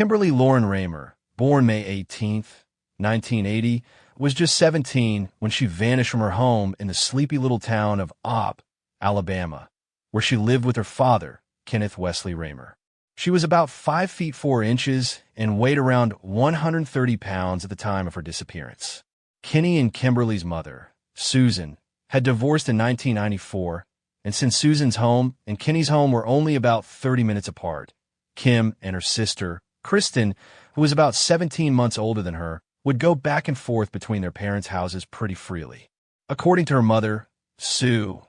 Kimberly Lauren Raymer, born May 18, 1980, was just 17 when she vanished from her home in the sleepy little town of Opp, Alabama, where she lived with her father, Kenneth Wesley Raymer. She was about 5 feet 4 inches and weighed around 130 pounds at the time of her disappearance. Kenny and Kimberly's mother, Susan, had divorced in 1994, and since Susan's home and Kenny's home were only about 30 minutes apart, Kim and her sister, Kristen, who was about 17 months older than her, would go back and forth between their parents' houses pretty freely. According to her mother, Sue,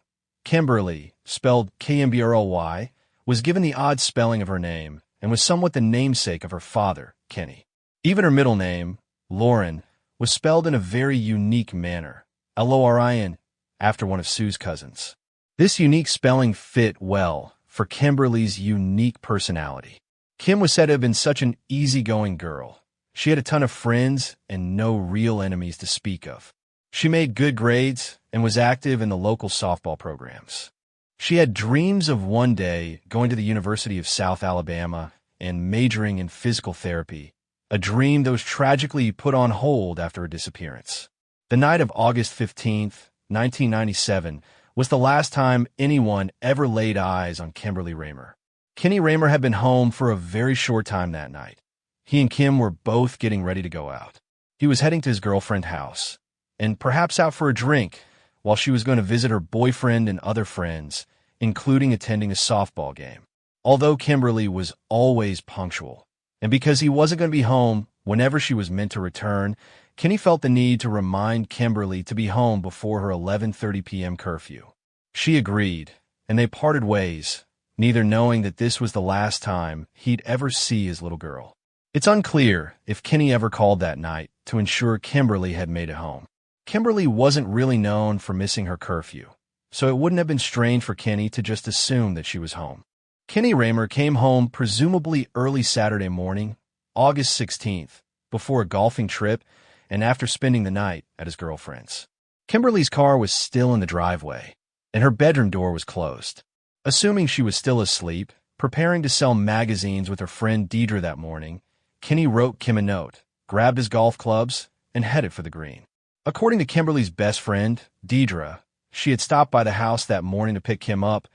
Kimberly, spelled Kimberly, was given the odd spelling of her name and was somewhat the namesake of her father, Kenny. Even her middle name, Lauren, was spelled in a very unique manner, Lorin, after one of Sue's cousins. This unique spelling fit well for Kimberly's unique personality. Kim was said to have been such an easygoing girl. She had a ton of friends and no real enemies to speak of. She made good grades and was active in the local softball programs. She had dreams of one day going to the University of South Alabama and majoring in physical therapy, a dream that was tragically put on hold after her disappearance. The night of August 15, 1997, was the last time anyone ever laid eyes on Kimberly Raymer. Kenny Raymer had been home for a very short time that night. He and Kim were both getting ready to go out. He was heading to his girlfriend's house, and perhaps out for a drink, while she was going to visit her boyfriend and other friends, including attending a softball game. Although Kimberly was always punctual, and because he wasn't going to be home whenever she was meant to return, Kenny felt the need to remind Kimberly to be home before her 11:30 p.m. curfew. She agreed, and they parted ways, neither knowing that this was the last time he'd ever see his little girl. It's unclear if Kenny ever called that night to ensure Kimberly had made it home. Kimberly wasn't really known for missing her curfew, so it wouldn't have been strange for Kenny to just assume that she was home. Kenny Raymer came home presumably early Saturday morning, August 16th, before a golfing trip and after spending the night at his girlfriend's. Kimberly's car was still in the driveway, and her bedroom door was closed. Assuming she was still asleep, preparing to sell magazines with her friend Deidre that morning, Kenny wrote Kim a note, grabbed his golf clubs, and headed for the green. According to Kimberly's best friend, Deidre, she had stopped by the house that morning to pick Kim up,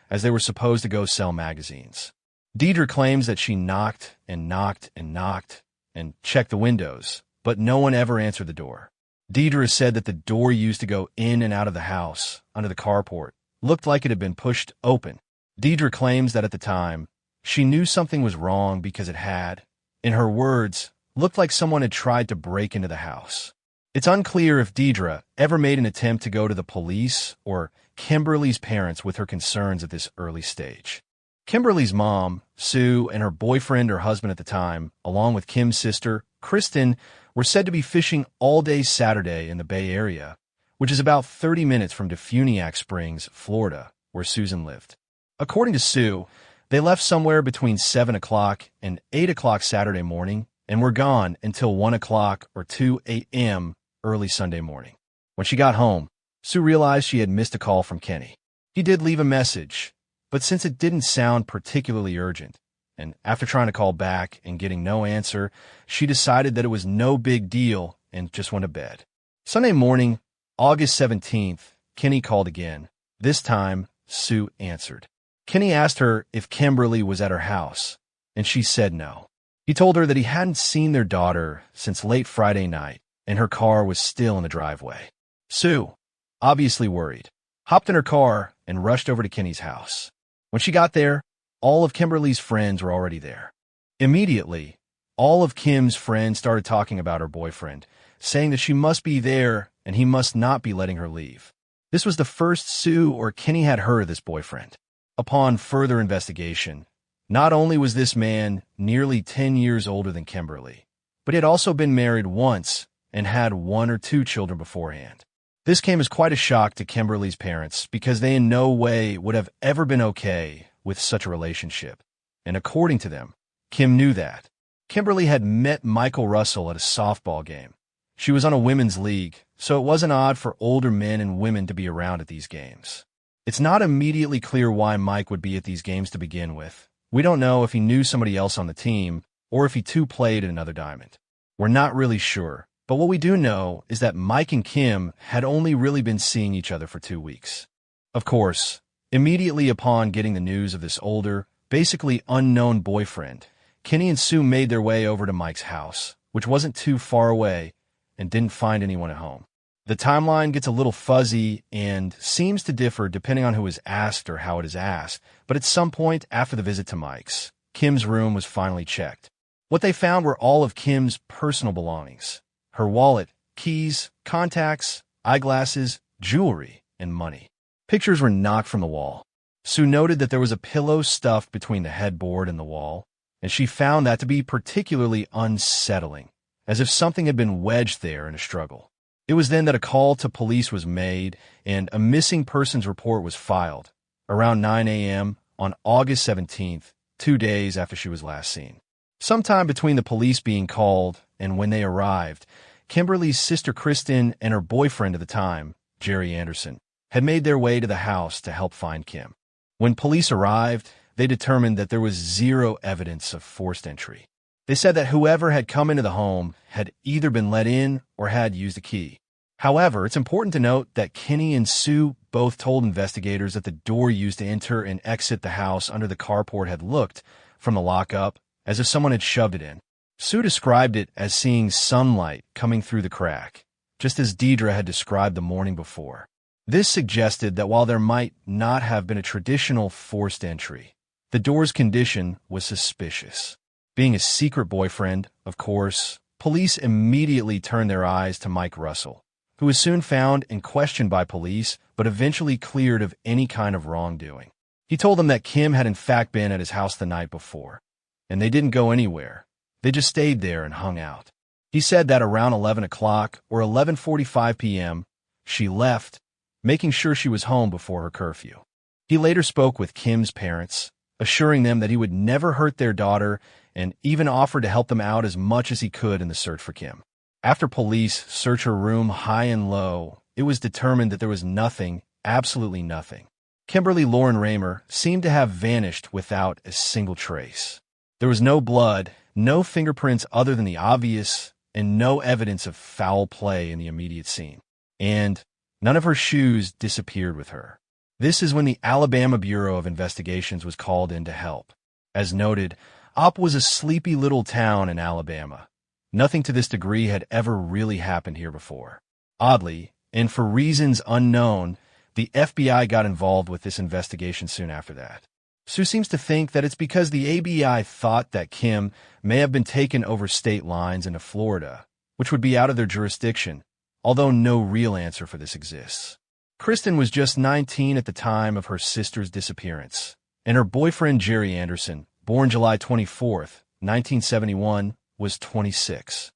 as they were supposed to go sell magazines. Deidre claims that she knocked and knocked and knocked and checked the windows, but no one ever answered the door. Deidre said that the door used to go in and out of the house, under the carport, looked like it had been pushed open. Deidre claims that at the time, she knew something was wrong because it had, in her words, looked like someone had tried to break into the house. It's unclear if Deidre ever made an attempt to go to the police or Kimberly's parents with her concerns at this early stage. Kimberly's mom, Sue, and her boyfriend or husband at the time, along with Kim's sister, Kristen, were said to be fishing all day Saturday in the Bay Area, which is about 30 minutes from Defuniak Springs, Florida, where Susan lived. According to Sue, they left somewhere between 7 o'clock and 8 o'clock Saturday morning and were gone until 1 o'clock or 2 a.m. early Sunday morning. When she got home, Sue realized she had missed a call from Kenny. He did leave a message, but since it didn't sound particularly urgent, and after trying to call back and getting no answer, she decided that it was no big deal and just went to bed. Sunday morning, August 17th, Kenny called again. This time, Sue answered. Kenny asked her if Kimberly was at her house, and she said no. He told her that he hadn't seen their daughter since late Friday night, and her car was still in the driveway. Sue, obviously worried, hopped in her car and rushed over to Kenny's house. When she got there, all of Kimberly's friends were already there. Immediately, all of Kim's friends started talking about her boyfriend, saying that she must be there and he must not be letting her leave. This was the first Sue or Kenny had heard of this boyfriend. Upon further investigation, not only was this man nearly 10 years older than Kimberly, but he had also been married once and had 1 or 2 children beforehand. This came as quite a shock to Kimberly's parents because they in no way would have ever been okay with such a relationship. And according to them, Kim knew that. Kimberly had met Michael Russell at a softball game. She was on a women's league, so it wasn't odd for older men and women to be around at these games. It's not immediately clear why Mike would be at these games to begin with. We don't know if he knew somebody else on the team, or if he too played another diamond. We're not really sure, but what we do know is that Mike and Kim had only really been seeing each other for 2 weeks. Of course, immediately upon getting the news of this older, basically unknown boyfriend, Kenny and Sue made their way over to Mike's house, which wasn't too far away, and didn't find anyone at home. The timeline gets a little fuzzy and seems to differ depending on who is asked or how it is asked, but at some point after the visit to Mike's, Kim's room was finally checked. What they found were all of Kim's personal belongings: her wallet, keys, contacts, eyeglasses, jewelry, and money. Pictures were knocked from the wall. Sue noted that there was a pillow stuffed between the headboard and the wall, and she found that to be particularly unsettling, as if something had been wedged there in a struggle. It was then that a call to police was made and a missing persons report was filed, around 9 a.m. on August 17th, 2 days after she was last seen. Sometime between the police being called and when they arrived, Kimberly's sister Kristen and her boyfriend at the time, Jerry Anderson, had made their way to the house to help find Kim. When police arrived, they determined that there was zero evidence of forced entry. They said that whoever had come into the home had either been let in or had used a key. However, it's important to note that Kenny and Sue both told investigators that the door used to enter and exit the house under the carport had looked, from the lockup, as if someone had shoved it in. Sue described it as seeing sunlight coming through the crack, just as Deidre had described the morning before. This suggested that while there might not have been a traditional forced entry, the door's condition was suspicious. Being a secret boyfriend, of course, police immediately turned their eyes to Mike Russell, who was soon found and questioned by police, but eventually cleared of any kind of wrongdoing. He told them that Kim had in fact been at his house the night before, and they didn't go anywhere. They just stayed there and hung out. He said that around 11 o'clock or 11:45 p.m., she left, making sure she was home before her curfew. He later spoke with Kim's parents, assuring them that he would never hurt their daughter and even offered to help them out as much as he could in the search for Kim. After police searched her room high and low, it was determined that there was nothing, absolutely nothing. Kimberly Lauren Raymer seemed to have vanished without a single trace. There was no blood, no fingerprints other than the obvious, and no evidence of foul play in the immediate scene. And none of her shoes disappeared with her. This is when the Alabama Bureau of Investigations was called in to help. As noted, Opp was a sleepy little town in Alabama. Nothing to this degree had ever really happened here before. Oddly, and for reasons unknown, the FBI got involved with this investigation soon after that. Sue seems to think that it's because the ABI thought that Kim may have been taken over state lines into Florida, which would be out of their jurisdiction, although no real answer for this exists. Kristen was just 19 at the time of her sister's disappearance, and her boyfriend Jerry Anderson, born July 24th, 1971, was 26.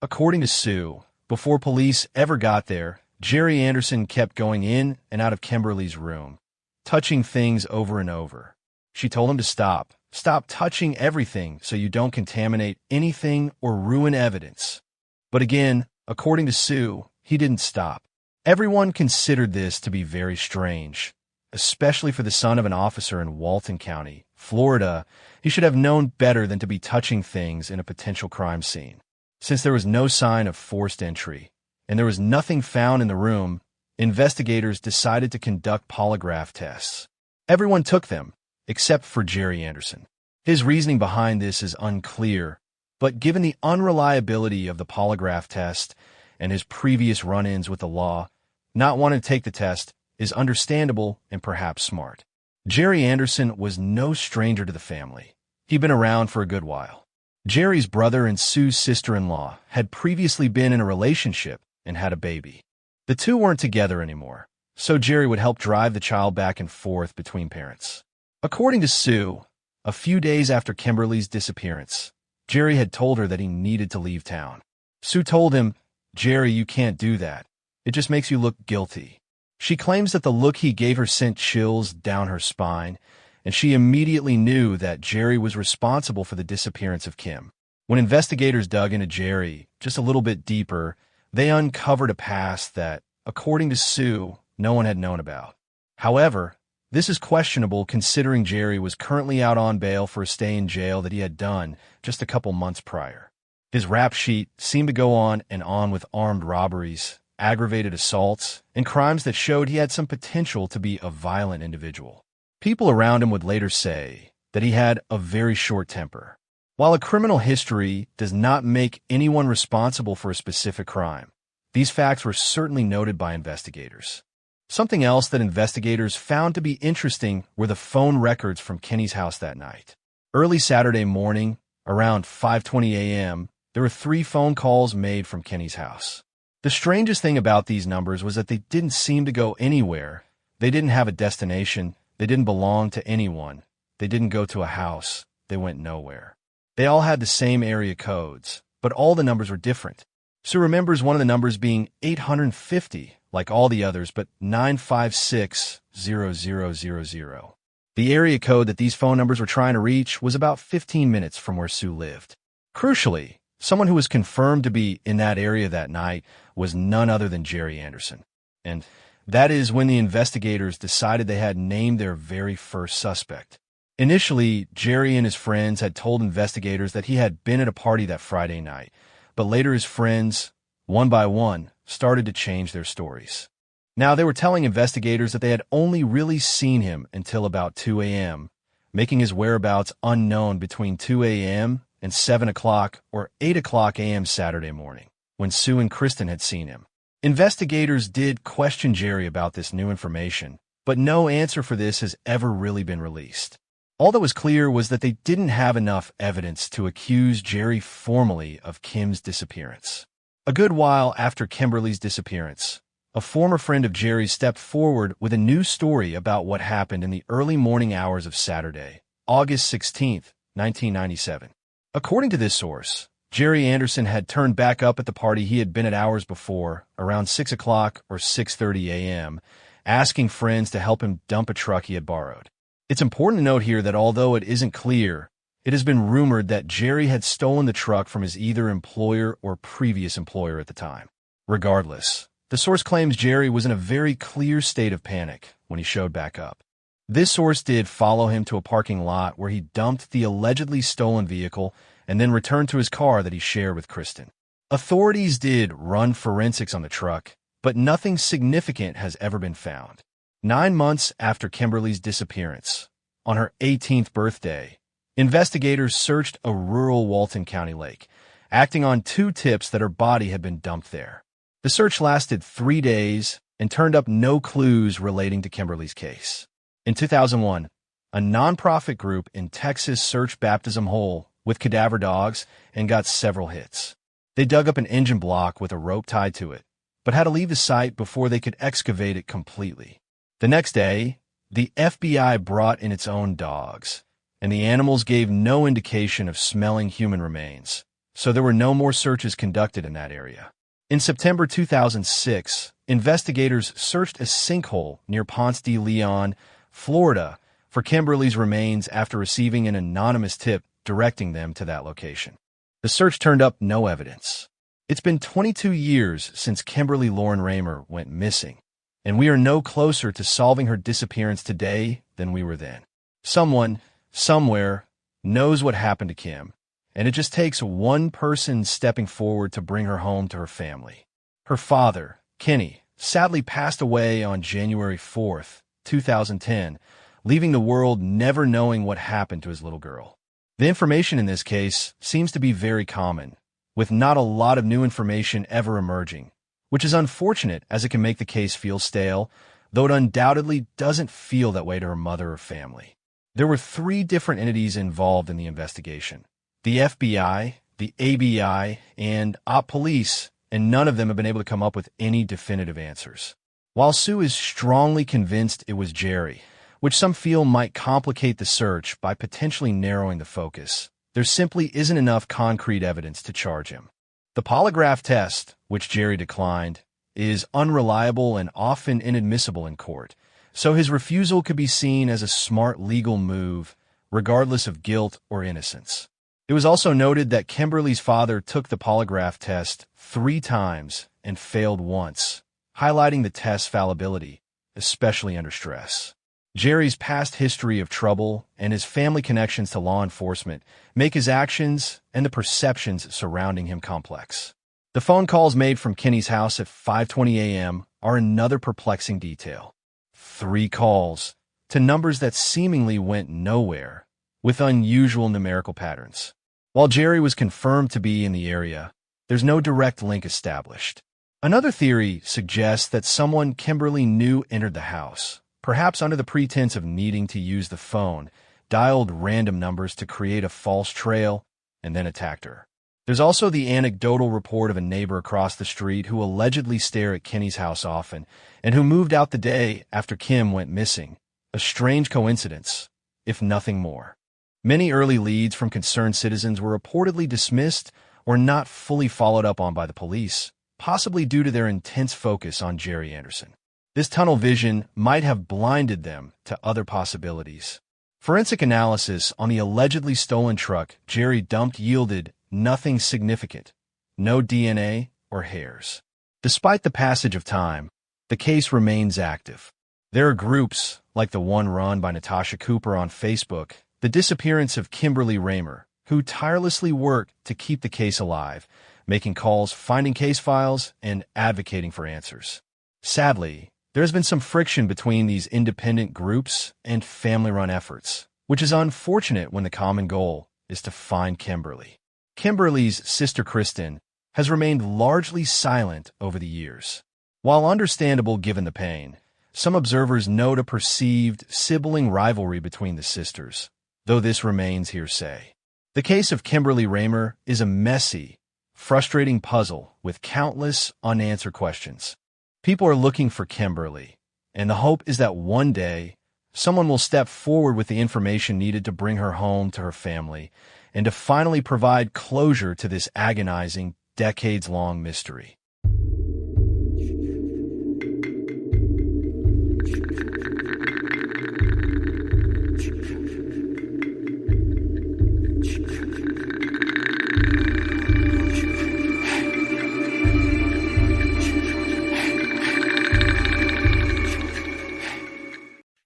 According to Sue, before police ever got there, Jerry Anderson kept going in and out of Kimberly's room, touching things over and over. She told him to stop. Stop touching everything so you don't contaminate anything or ruin evidence. But again, according to Sue, he didn't stop. Everyone considered this to be very strange, especially for the son of an officer in Walton County, Florida. He should have known better than to be touching things in a potential crime scene. Since there was no sign of forced entry, and there was nothing found in the room, investigators decided to conduct polygraph tests. Everyone took them, except for Jerry Anderson. His reasoning behind this is unclear, but given the unreliability of the polygraph test and his previous run-ins with the law, not wanting to take the test is understandable and perhaps smart. Jerry Anderson was no stranger to the family. He'd been around for a good while. Jerry's brother and Sue's sister-in-law had previously been in a relationship and had a baby. The two weren't together anymore, so Jerry would help drive the child back and forth between parents. According to Sue, a few days after Kimberly's disappearance, Jerry had told her that he needed to leave town. Sue told him, "Jerry, you can't do that. It just makes you look guilty." She claims that the look he gave her sent chills down her spine, and she immediately knew that Jerry was responsible for the disappearance of Kim. When investigators dug into Jerry just a little bit deeper, they uncovered a past that, according to Sue, no one had known about. However, This is questionable considering Jerry was currently out on bail for a stay in jail that he had done just a couple months prior. His rap sheet seemed to go on and on with armed robberies, aggravated assaults, and crimes that showed he had some potential to be a violent individual. People around him would later say that he had a very short temper. While a criminal history does not make anyone responsible for a specific crime, these facts were certainly noted by investigators. Something else that investigators found to be interesting were the phone records from Kenny's house that night. Early Saturday morning, around 5:20 a.m., there were 3 phone calls made from Kenny's house. The strangest thing about these numbers was that they didn't seem to go anywhere. They didn't have a destination. They didn't belong to anyone. They didn't go to a house. They went nowhere. They all had the same area codes, but all the numbers were different. Sue remembers one of the numbers being 850, like all the others, but 9560000. The area code that these phone numbers were trying to reach was about 15 minutes from where Sue lived. Crucially, someone who was confirmed to be in that area that night was none other than Jerry Anderson. And that is when the investigators decided they had named their very first suspect. Initially, Jerry and his friends had told investigators that he had been at a party that Friday night, but later his friends, one by one, started to change their stories. Now, they were telling investigators that they had only really seen him until about 2 a.m., making his whereabouts unknown between 2 a.m. and 7 o'clock or 8 o'clock a.m. Saturday morning, when Sue and Kristen had seen him. Investigators did question Jerry about this new information, but no answer for this has ever really been released. All that was clear was that they didn't have enough evidence to accuse Jerry formally of Kim's disappearance. A good while after Kimberly's disappearance, a former friend of Jerry's stepped forward with a new story about what happened in the early morning hours of Saturday, August 16, 1997. According to this source, Jerry Anderson had turned back up at the party he had been at hours before, around 6 o'clock or 6:30 a.m., asking friends to help him dump a truck he had borrowed. It's important to note here that although it isn't clear, it has been rumored that Jerry had stolen the truck from his either employer or previous employer at the time. Regardless, the source claims Jerry was in a very clear state of panic when he showed back up. This source did follow him to a parking lot where he dumped the allegedly stolen vehicle and then returned to his car that he shared with Kristen. Authorities did run forensics on the truck, but nothing significant has ever been found. 9 months after Kimberly's disappearance, on her 18th birthday, investigators searched a rural Walton County lake, acting on 2 tips that her body had been dumped there. The search lasted 3 days and turned up no clues relating to Kimberly's case. In 2001, a nonprofit group in Texas searched Baptism Hole with cadaver dogs and got several hits. They dug up an engine block with a rope tied to it, but had to leave the site before they could excavate it completely. The next day, the FBI brought in its own dogs, and the animals gave no indication of smelling human remains, so there were no more searches conducted in that area. In September 2006, investigators searched a sinkhole near Ponce de Leon, Florida, for Kimberly's remains after receiving an anonymous tip directing them to that location. The search turned up no evidence. It's been 22 years since Kimberly Lauren Raymer went missing, and we are no closer to solving her disappearance today than we were then. Someone, somewhere, knows what happened to Kim, and it just takes one person stepping forward to bring her home to her family. Her father, Kenny, sadly passed away on January 4th, 2010, leaving the world never knowing what happened to his little girl. The information in this case seems to be very common, with not a lot of new information ever emerging, which is unfortunate as it can make the case feel stale, though it undoubtedly doesn't feel that way to her mother or family. There were 3 different entities involved in the investigation: the FBI, the ABI, and Op Police, and none of them have been able to come up with any definitive answers. While Sue is strongly convinced it was Jerry, which some feel might complicate the search by potentially narrowing the focus, there simply isn't enough concrete evidence to charge him. The polygraph test, which Jerry declined, is unreliable and often inadmissible in court, so his refusal could be seen as a smart legal move, regardless of guilt or innocence. It was also noted that Kimberly's father took the polygraph test 3 times and failed once, highlighting the test's fallibility, especially under stress. Jerry's past history of trouble and his family connections to law enforcement make his actions and the perceptions surrounding him complex. The phone calls made from Kinney's house at 5:20 a.m. are another perplexing detail. 3 calls to numbers that seemingly went nowhere, with unusual numerical patterns. While Jerry was confirmed to be in the area, there's no direct link established. Another theory suggests that someone Kimberly knew entered the house, perhaps under the pretense of needing to use the phone, dialed random numbers to create a false trail, and then attacked her. There's also the anecdotal report of a neighbor across the street who allegedly stared at Kinney's house often and who moved out the day after Kim went missing. A strange coincidence, if nothing more. Many early leads from concerned citizens were reportedly dismissed or not fully followed up on by the police, possibly due to their intense focus on Jerry Anderson. This tunnel vision might have blinded them to other possibilities. Forensic analysis on the allegedly stolen truck Jerry dumped yielded nothing significant, no DNA or hairs. Despite the passage of time, the case remains active. There are groups, like the one run by Natasha Cooper on Facebook, the disappearance of Kimberly Raymer, who tirelessly work to keep the case alive, making calls, finding case files, and advocating for answers. Sadly, there has been some friction between these independent groups and family-run efforts, which is unfortunate when the common goal is to find Kimberly. Kimberly's sister Kristen has remained largely silent over the years. While understandable given the pain, some observers note a perceived sibling rivalry between the sisters, though this remains hearsay. The case of Kimberly Raymer is a messy, frustrating puzzle with countless unanswered questions. People are looking for Kimberly, and the hope is that one day, someone will step forward with the information needed to bring her home to her family and to finally provide closure to this agonizing, decades-long mystery.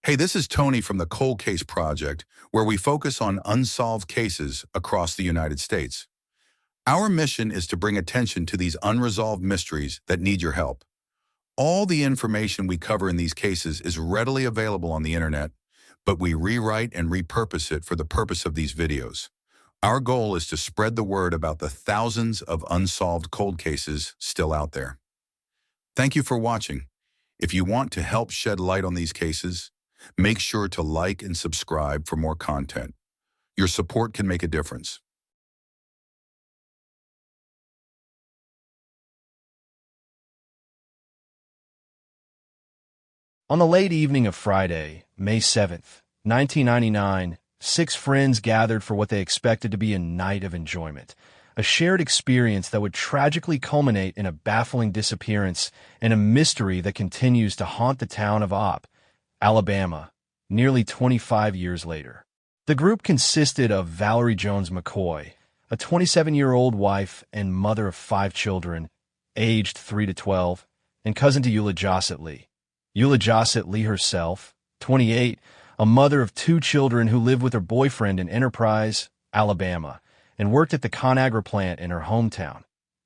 Hey, this is Tony from the Cold Case Project, where we focus on unsolved cases across the United States. Our mission is to bring attention to these unresolved mysteries that need your help. All the information we cover in these cases is readily available on the internet, but we rewrite and repurpose it for the purpose of these videos. Our goal is to spread the word about the thousands of unsolved cold cases still out there. Thank you for watching. If you want to help shed light on these cases, make sure to like and subscribe for more content. Your support can make a difference. On the late evening of Friday, May 7th, 1999, 6 friends gathered for what they expected to be a night of enjoyment, a shared experience that would tragically culminate in a baffling disappearance and a mystery that continues to haunt the town of Alabama, nearly 25 years later. The group consisted of Valerie Jones McCoy, a 27-year-old wife and mother of 5 children, aged 3 to 12, and cousin to Eula Jossett Lee. Eula Jossett Lee herself, 28, a mother of 2 children who lived with her boyfriend in Enterprise, Alabama, and worked at the ConAgra plant in her hometown.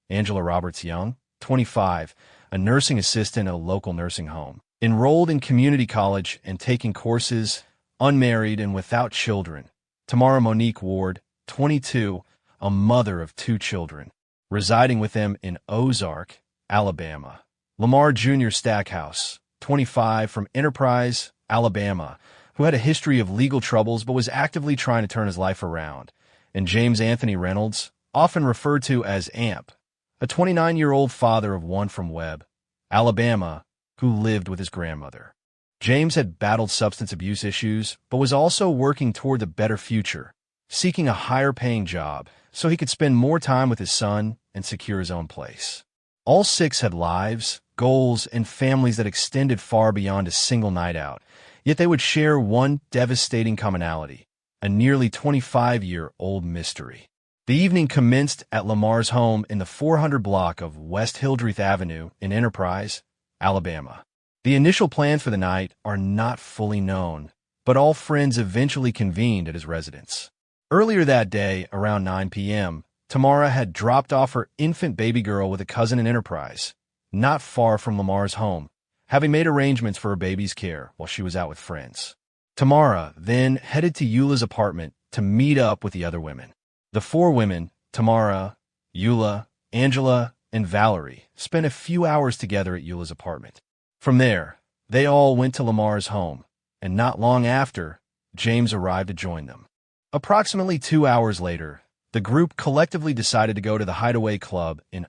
Angela Roberts Young, 25, a nursing assistant at a local nursing home, enrolled in community college and taking courses, unmarried and without children. Tamara Monique Ward, 22, a mother of 2 children, residing with them in Ozark, Alabama. Lamar Jr. Stackhouse, 25, from Enterprise, Alabama, who had a history of legal troubles but was actively trying to turn his life around. And James Anthony Reynolds, often referred to as AMP, a 29-year-old father of 1 from Webb, Alabama, who lived with his grandmother. James had battled substance abuse issues, but was also working toward a better future, seeking a higher-paying job so he could spend more time with his son and secure his own place. All 6 had lives, goals, and families that extended far beyond a single night out, yet they would share one devastating commonality: a nearly 25-year-old mystery. The evening commenced at Lamar's home in the 400 block of West Hildreth Avenue in Enterprise, Alabama. The initial plans for the night are not fully known, but all friends eventually convened at his residence. Earlier that day, around 9 p.m., Tamara had dropped off her infant baby girl with a cousin in Enterprise, not far from Lamar's home, having made arrangements for her baby's care while she was out with friends. Tamara then headed to Eula's apartment to meet up with the other women. The four women, Tamara, Eula, Angela, and Valerie, spent a few hours together at Eula's apartment. From there, they all went to Lamar's home, and not long after, James arrived to join them. Approximately 2 hours later, the group collectively decided to go to the Hideaway Club in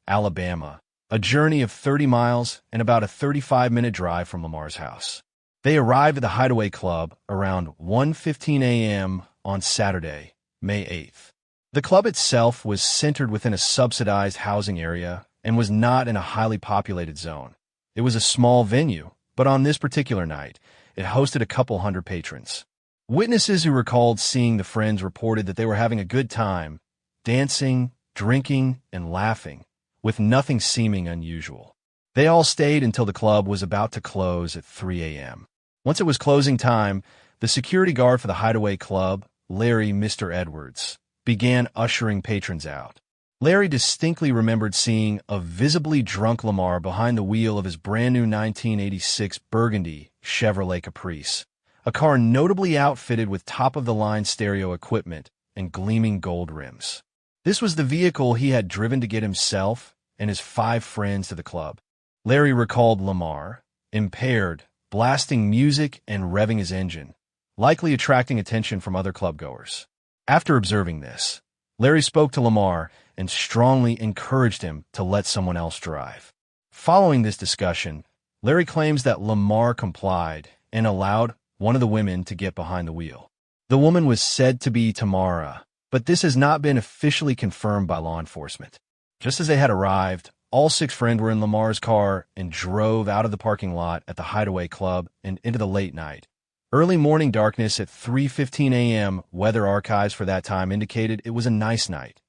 Alabama, a journey of 30 miles and about a 35-minute drive from Lamar's house. They arrived at the Hideaway Club around 1:15 a.m. on Saturday, May 8th. The club itself was centered within a subsidized housing area and was not in a highly populated zone. It was a small venue, but on this particular night, it hosted a couple hundred patrons. Witnesses who recalled seeing the friends reported that they were having a good time, dancing, drinking, and laughing, with nothing seeming unusual. They all stayed until the club was about to close at 3 a.m. Once it was closing time, the security guard for the Hideaway Club, Larry Mr. Edwards, began ushering patrons out. Larry distinctly remembered seeing a visibly drunk Lamar behind the wheel of his brand-new 1986 Burgundy Chevrolet Caprice, a car notably outfitted with top-of-the-line stereo equipment and gleaming gold rims. This was the vehicle he had driven to get himself and his 5 friends to the club. Larry recalled Lamar, impaired, blasting music and revving his engine, likely attracting attention from other clubgoers. After observing this, Larry spoke to Lamar and strongly encouraged him to let someone else drive. Following this discussion, Larry claims that Lamar complied and allowed one of the women to get behind the wheel. The woman was said to be Tamara, but this has not been officially confirmed by law enforcement. Just as they had arrived, all 6 friends were in Lamar's car and drove out of the parking lot at the Hideaway Club and into the late night. Early morning darkness at 3:15 a.m. weather archives for that time indicated it was a nice night.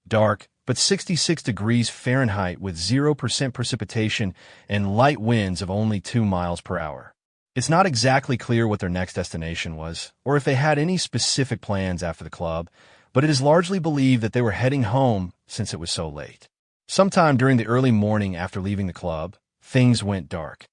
Dark, but 66 degrees Fahrenheit with 0% precipitation and light winds of only 2 miles per hour. It's not exactly clear what their next destination was, or if they had any specific plans after the club, but it is largely believed that they were heading home since it was so late. Sometime during the early morning after leaving the club, things went dark.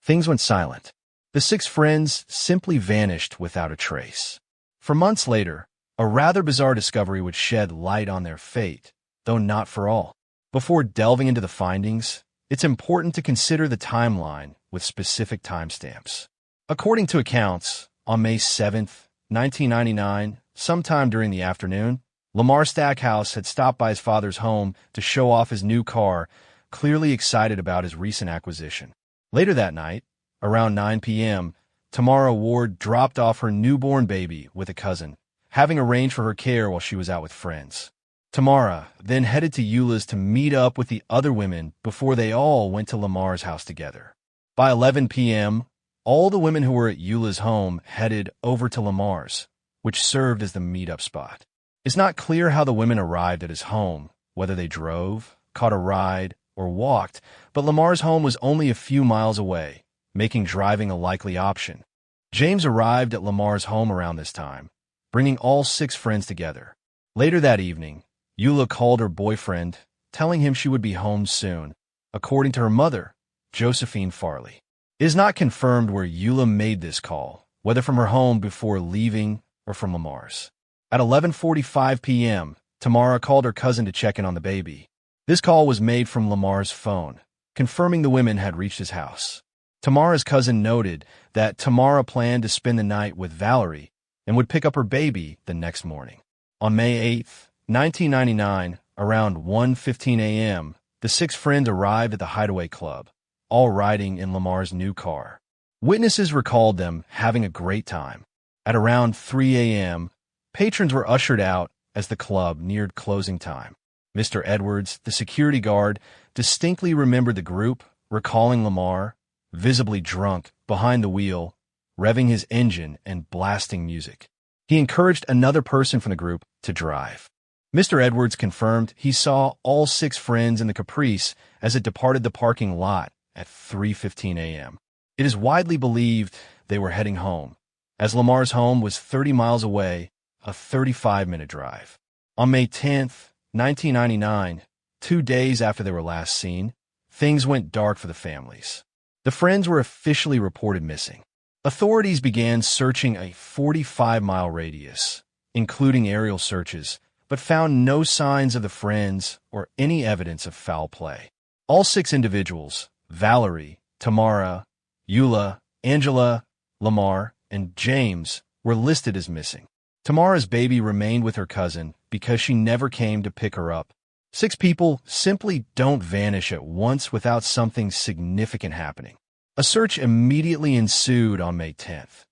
Things went silent. The 6 friends simply vanished without a trace. For months later, a rather bizarre discovery would shed light on their fate, though not for all. Before delving into the findings, it's important to consider the timeline with specific timestamps. According to accounts, on May 7th, 1999, sometime during the afternoon, Lamar Stackhouse had stopped by his father's home to show off his new car, clearly excited about his recent acquisition. Later that night, around 9 p.m., Tamara Ward dropped off her newborn baby with a cousin, having arranged for her care while she was out with friends. Tamara then headed to Eula's to meet up with the other women before they all went to Lamar's house together. By 11 p.m., all the women who were at Eula's home headed over to Lamar's, which served as the meetup spot. It's not clear how the women arrived at his home, whether they drove, caught a ride, or walked, but Lamar's home was only a few miles away, making driving a likely option. James arrived at Lamar's home around this time, bringing all 6 friends together. Later that evening, Eula called her boyfriend, telling him she would be home soon, according to her mother, Josephine Farley. It is not confirmed where Eula made this call, whether from her home before leaving or from Lamar's. At 11:45 p.m., Tamara called her cousin to check in on the baby. This call was made from Lamar's phone, confirming the women had reached his house. Tamara's cousin noted that Tamara planned to spend the night with Valerie and would pick up her baby the next morning. On May 8th, 1999, around 1:15 a.m., the 6 friends arrived at the Hideaway Club, all riding in Lamar's new car. Witnesses recalled them having a great time. At around 3 a.m., patrons were ushered out as the club neared closing time. Mr. Edwards, the security guard, distinctly remembered the group, recalling Lamar, visibly drunk, behind the wheel, revving his engine and blasting music. He encouraged another person from the group to drive. Mr. Edwards confirmed he saw all 6 friends in the Caprice as it departed the parking lot at 3:15 a.m. It is widely believed they were heading home, as Lamar's home was 30 miles away, a 35-minute drive. On May 10th, 1999, 2 days after they were last seen, things went dark for the families. The friends were officially reported missing. Authorities began searching a 45-mile radius, including aerial searches, but found no signs of the friends or any evidence of foul play. All 6 individuals, Valerie, Tamara, Eula, Angela, Lamar, and James, were listed as missing. Tamara's baby remained with her cousin because she never came to pick her up. 6 people simply don't vanish at once without something significant happening. A search immediately ensued on May 10th.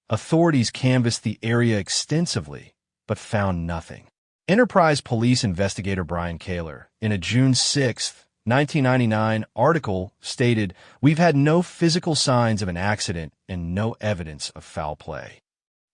Authorities canvassed the area extensively, but found nothing. Enterprise Police investigator Brian Kaler, in a June 6, 1999 article, stated, "We've had no physical signs of an accident and no evidence of foul play."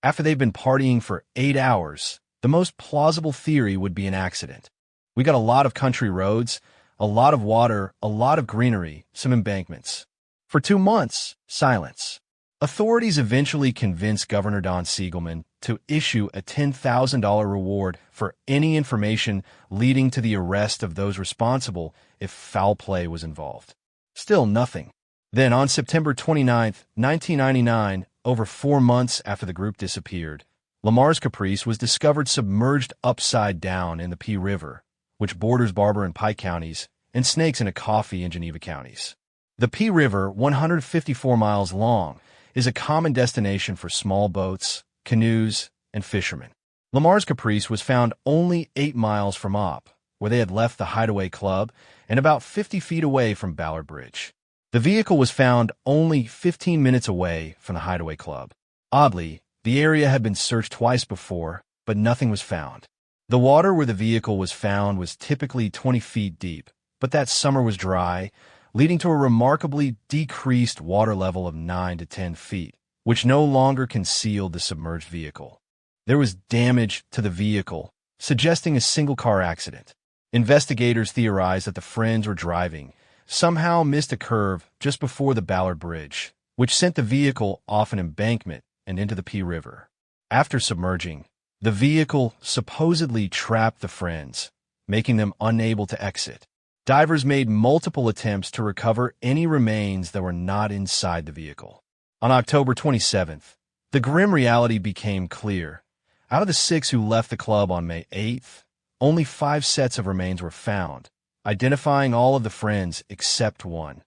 After they've been partying for 8 hours, the most plausible theory would be an accident. We got a lot of country roads, a lot of water, a lot of greenery, some embankments. For 2 months, silence. Authorities eventually convinced Governor Don Siegelman to issue a $10,000 reward for any information leading to the arrest of those responsible if foul play was involved. Still nothing. Then on September 29, 1999, over 4 months after the group disappeared, Lamar's Caprice was discovered submerged upside down in the Pea River, which borders Barber and Pike counties, and Snakes and Coffee in Geneva counties. The Pea River, 154 miles long, is a common destination for small boats, canoes, and fishermen. Lamar's Caprice was found only 8 miles from Op, where they had left the Hideaway Club, and about 50 feet away from Ballard Bridge. The vehicle was found only 15 minutes away from the Hideaway Club. Oddly, the area had been searched twice before, but nothing was found. The water where the vehicle was found was typically 20 feet deep, but that summer was dry, leading to a remarkably decreased water level of 9 to 10 feet, which no longer concealed the submerged vehicle. There was damage to the vehicle, suggesting a single-car accident. Investigators theorized that the friends were driving, somehow missed a curve just before the Ballard Bridge, which sent the vehicle off an embankment and into the Pea River. After submerging, the vehicle supposedly trapped the friends, making them unable to exit. Divers made multiple attempts to recover any remains that were not inside the vehicle. On October 27th, the grim reality became clear. Out of the 6 who left the club on May 8th, only 5 sets of remains were found, identifying all of the friends except one,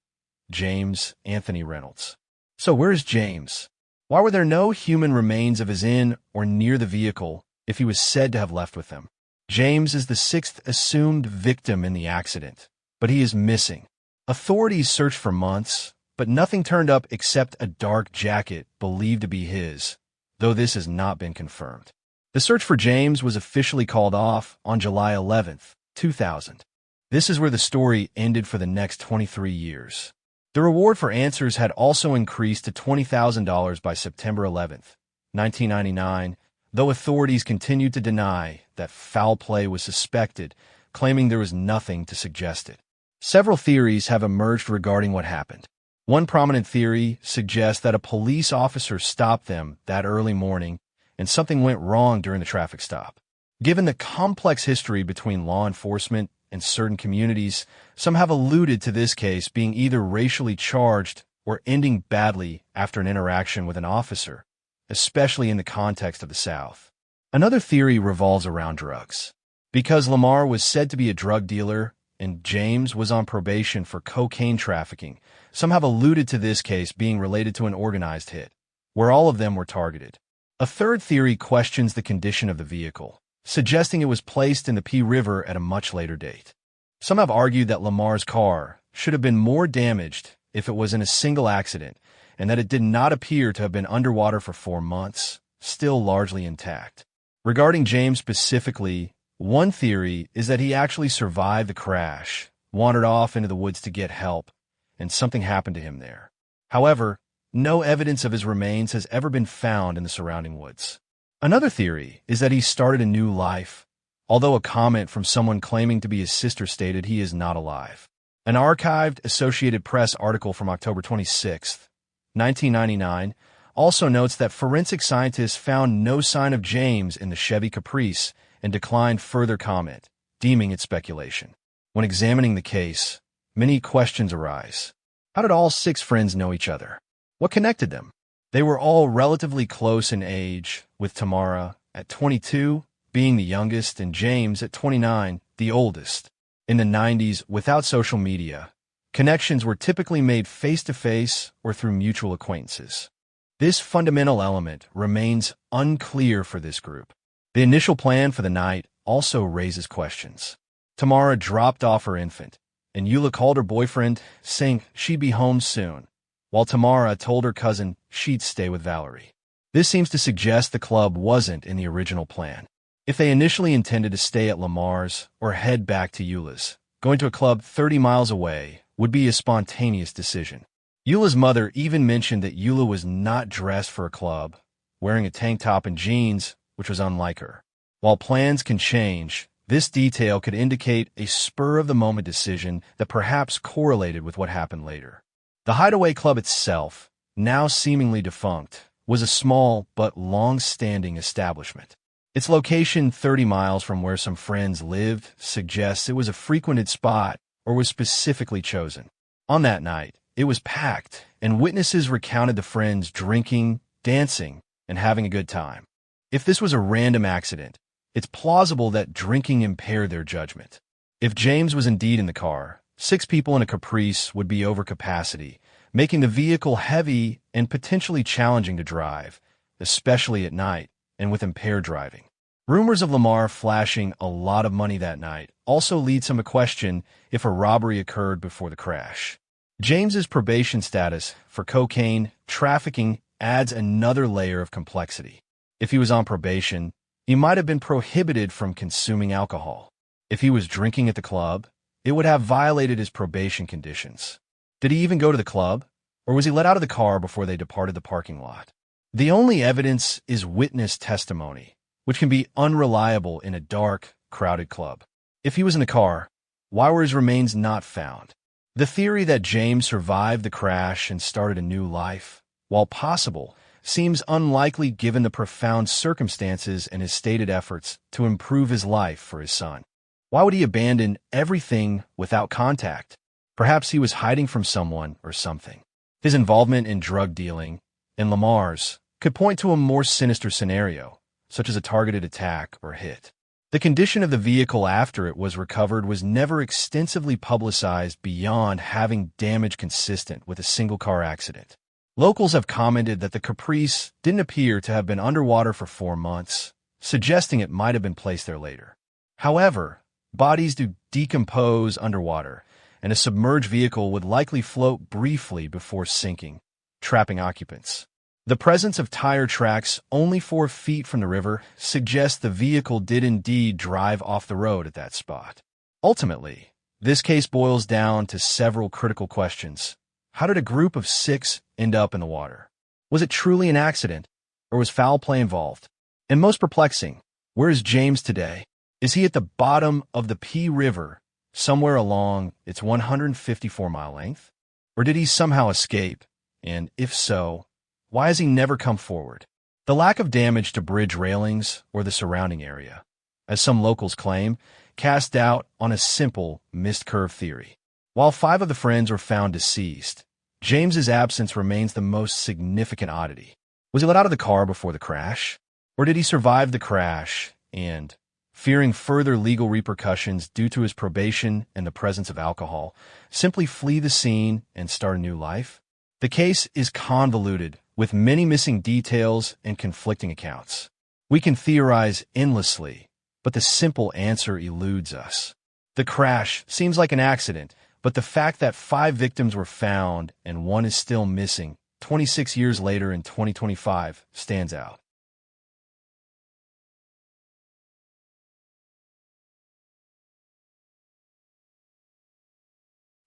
James Anthony Reynolds. So where is James? Why were there no human remains of his in or near the vehicle if he was said to have left with them? James is the 6th assumed victim in the accident, but he is missing. Authorities searched for months, but nothing turned up except a dark jacket believed to be his, though this has not been confirmed. The search for James was officially called off on July 11th, 2000. This is where the story ended for the next 23 years. The reward for answers had also increased to $20,000 by September 11th, 1999, though authorities continued to deny that foul play was suspected, claiming there was nothing to suggest it. Several theories have emerged regarding what happened. One prominent theory suggests that a police officer stopped them that early morning and something went wrong during the traffic stop. Given the complex history between law enforcement and certain communities, some have alluded to this case being either racially charged or ending badly after an interaction with an officer, especially in the context of the South. Another theory revolves around drugs. Because Lamar was said to be a drug dealer and James was on probation for cocaine trafficking, some have alluded to this case being related to an organized hit, where all of them were targeted. A third theory questions the condition of the vehicle, suggesting it was placed in the Pea River at a much later date. Some have argued that Lamar's car should have been more damaged if it was in a single accident, and that it did not appear to have been underwater for 4 months, still largely intact. Regarding James specifically, one theory is that he actually survived the crash, wandered off into the woods to get help, and something happened to him there. However, no evidence of his remains has ever been found in the surrounding woods. Another theory is that he started a new life, although a comment from someone claiming to be his sister stated he is not alive. An archived Associated Press article from October 26, 1999, also notes that forensic scientists found no sign of James in the Chevy Caprice and declined further comment, deeming it speculation. When examining the case, many questions arise. How did all 6 friends know each other? What connected them? They were all relatively close in age, with Tamara, at 22, being the youngest, and James, at 29, the oldest. In the 90s, without social media, connections were typically made face-to-face or through mutual acquaintances. This fundamental element remains unclear for this group. The initial plan for the night also raises questions. Tamara dropped off her infant, and Eula called her boyfriend, saying she'd be home soon, while Tamara told her cousin she'd stay with Valerie. This seems to suggest the club wasn't in the original plan. If they initially intended to stay at Lamar's or head back to Eula's, going to a club 30 miles away would be a spontaneous decision. Eula's mother even mentioned that Eula was not dressed for a club, wearing a tank top and jeans, which was unlike her. While plans can change, this detail could indicate a spur-of-the-moment decision that perhaps correlated with what happened later. The Hideaway Club itself, now seemingly defunct, was a small but long-standing establishment. Its location 30 miles from where some friends lived suggests it was a frequented spot or was specifically chosen. On that night, it was packed, and witnesses recounted the friends drinking, dancing, and having a good time. If this was a random accident, it's plausible that drinking impaired their judgment. If James was indeed in the car, 6 people in a Caprice would be over capacity, making the vehicle heavy and potentially challenging to drive, especially at night and with impaired driving. Rumors of Lamar flashing a lot of money that night also lead some to question if a robbery occurred before the crash. James's probation status for cocaine trafficking adds another layer of complexity. If he was on probation, he might have been prohibited from consuming alcohol. If he was drinking at the club, it would have violated his probation conditions. Did he even go to the club, or was he let out of the car before they departed the parking lot? The only evidence is witness testimony, which can be unreliable in a dark, crowded club. If he was in the car, why were his remains not found? The theory that James survived the crash and started a new life, while possible, seems unlikely given the profound circumstances and his stated efforts to improve his life for his son. Why would he abandon everything without contact? Perhaps he was hiding from someone or something. His involvement in drug dealing, and Lamar's, could point to a more sinister scenario, such as a targeted attack or hit. The condition of the vehicle after it was recovered was never extensively publicized beyond having damage consistent with a single-car accident. Locals have commented that the Caprice didn't appear to have been underwater for 4 months, suggesting it might have been placed there later. However, bodies do decompose underwater, and a submerged vehicle would likely float briefly before sinking, trapping occupants. The presence of tire tracks only 4 feet from the river suggests the vehicle did indeed drive off the road at that spot. Ultimately, this case boils down to several critical questions. How did a group of 6 end up in the water? Was it truly an accident, or was foul play involved? And most perplexing, where is James today? Is he at the bottom of the P River, somewhere along its 154-mile length? Or did he somehow escape? And if so, why has he never come forward? The lack of damage to bridge railings or the surrounding area, as some locals claim, cast doubt on a simple missed curve theory. While 5 of the friends were found deceased, James's absence remains the most significant oddity. Was he let out of the car before the crash? Or did he survive the crash and, fearing further legal repercussions due to his probation and the presence of alcohol, simply flee the scene and start a new life? The case is convoluted, with many missing details and conflicting accounts. We can theorize endlessly, but the simple answer eludes us. The crash seems like an accident, but the fact that 5 victims were found and 1 is still missing 26 years later in 2025 stands out.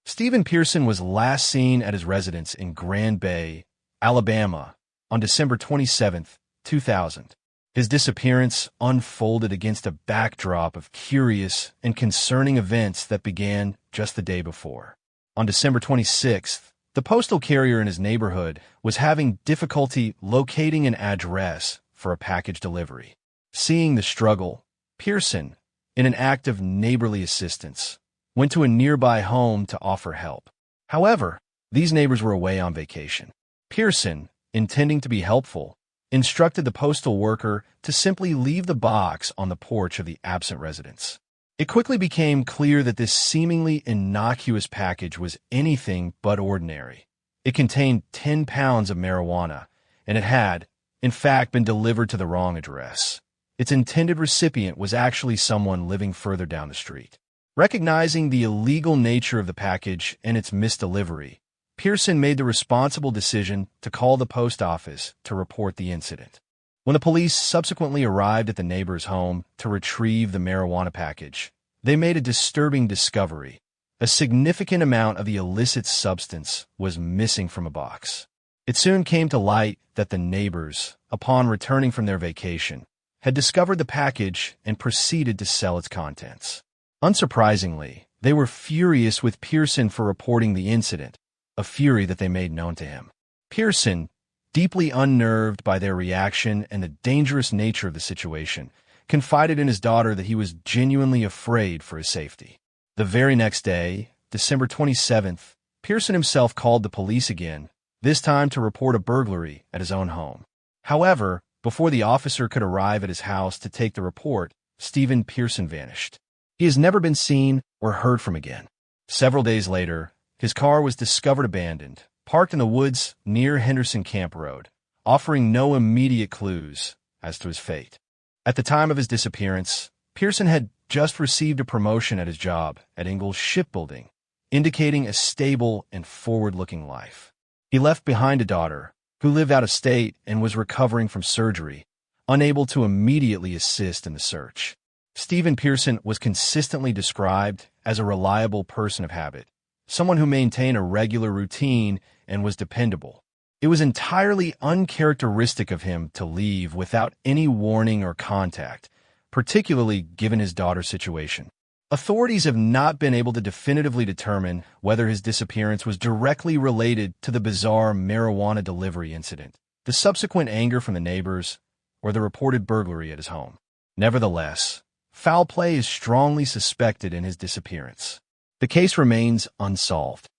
Stephen Pearson was last seen at his residence in Grand Bay, Alabama, on December 27, 2000. His disappearance unfolded against a backdrop of curious and concerning events that began just the day before. On December 26th, the postal carrier in his neighborhood was having difficulty locating an address for a package delivery. Seeing the struggle, Pearson, in an act of neighborly assistance, went to a nearby home to offer help. However, these neighbors were away on vacation. Pearson, intending to be helpful, instructed the postal worker to simply leave the box on the porch of the absent residents. It quickly became clear that this seemingly innocuous package was anything but ordinary. It contained 10 pounds of marijuana, and it had, in fact, been delivered to the wrong address. Its intended recipient was actually someone living further down the street. Recognizing the illegal nature of the package and its misdelivery, Pearson made the responsible decision to call the post office to report the incident. When the police subsequently arrived at the neighbor's home to retrieve the marijuana package, they made a disturbing discovery. A significant amount of the illicit substance was missing from a box. It soon came to light that the neighbors, upon returning from their vacation, had discovered the package and proceeded to sell its contents. Unsurprisingly, they were furious with Pearson for reporting the incident, a fury that they made known to him. Pearson, deeply unnerved by their reaction and the dangerous nature of the situation, confided in his daughter that he was genuinely afraid for his safety. The very next day, December 27th, Pearson himself called the police again, this time to report a burglary at his own home. However, before the officer could arrive at his house to take the report, Stephen Pearson vanished. He has never been seen or heard from again. Several days later, his car was discovered abandoned, parked in the woods near Henderson Camp Road, offering no immediate clues as to his fate. At the time of his disappearance, Pearson had just received a promotion at his job at Ingalls Shipbuilding, indicating a stable and forward-looking life. He left behind a daughter who lived out of state and was recovering from surgery, unable to immediately assist in the search. Stephen Pearson was consistently described as a reliable person of habit, someone who maintained a regular routine and was dependable. It was entirely uncharacteristic of him to leave without any warning or contact, particularly given his daughter's situation. Authorities have not been able to definitively determine whether his disappearance was directly related to the bizarre marijuana delivery incident, the subsequent anger from the neighbors, or the reported burglary at his home. Nevertheless, foul play is strongly suspected in his disappearance. The case remains unsolved.